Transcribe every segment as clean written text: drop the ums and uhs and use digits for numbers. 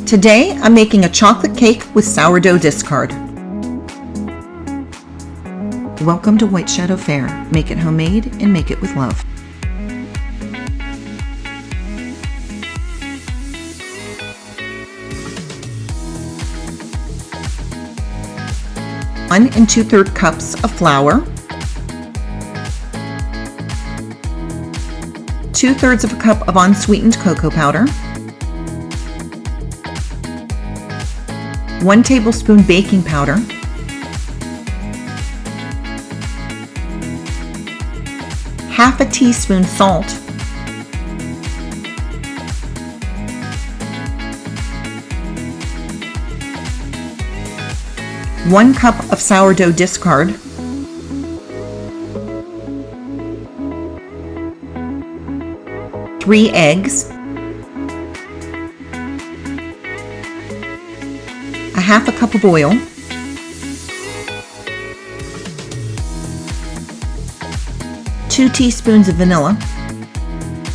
Today, I'm making a chocolate cake with sourdough discard. Welcome to White Shadow Fare. Make it homemade and make it with love. One and 2/3 cups of flour, 2/3 of a cup of unsweetened cocoa powder, 1 tablespoon baking powder, half a teaspoon salt, one cup of sourdough discard, 3 eggs, a half a cup of oil, two teaspoons of vanilla.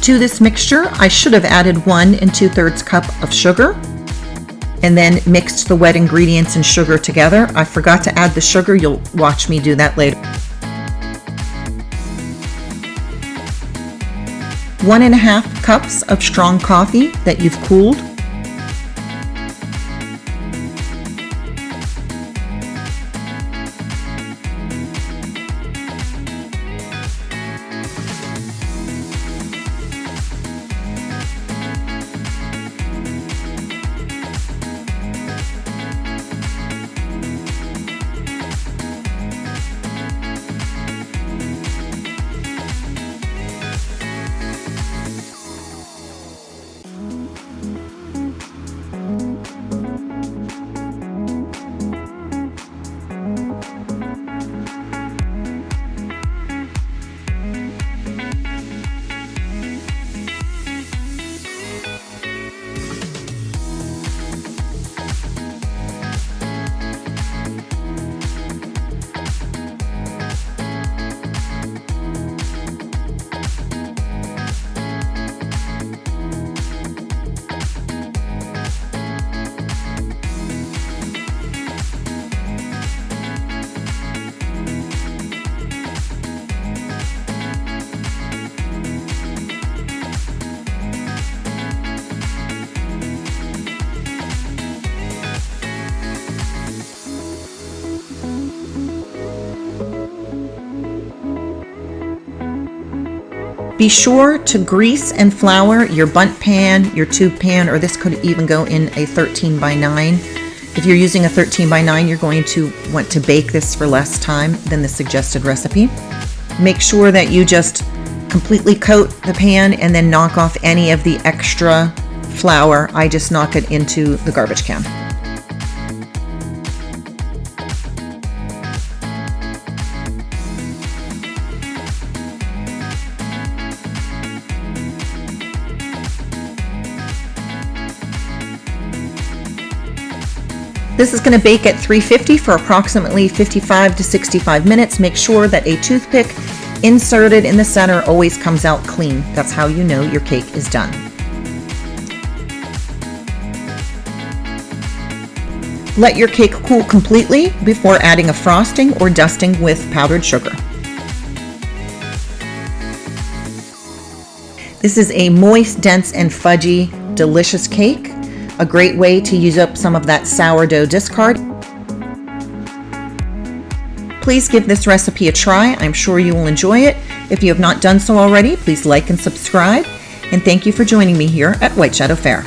To this mixture, I should have added 1 and 2/3 cup of sugar and then mixed the wet ingredients and sugar together. I forgot to add the sugar. You'll watch me do that later. 1½ cups of strong coffee that you've cooled. Be sure to grease and flour your Bundt pan, your tube pan, or this could even go in a 13x9. If you're using a 13x9, you're going to want to bake this for less time than the suggested recipe. Make sure that you just completely coat the pan and then knock off any of the extra flour. I just knock it into the garbage can. This is going to bake at 350 for approximately 55 to 65 minutes. Make sure that a toothpick inserted in the center always comes out clean. That's how you know your cake is done. Let your cake cool completely before adding a frosting or dusting with powdered sugar. This is a moist, dense, and fudgy, delicious cake. A great way to use up some of that sourdough discard. Please give this recipe a try. I'm sure you will enjoy it. If you have not done so already, please like and subscribe. And thank you for joining me here at White Shadow Fare.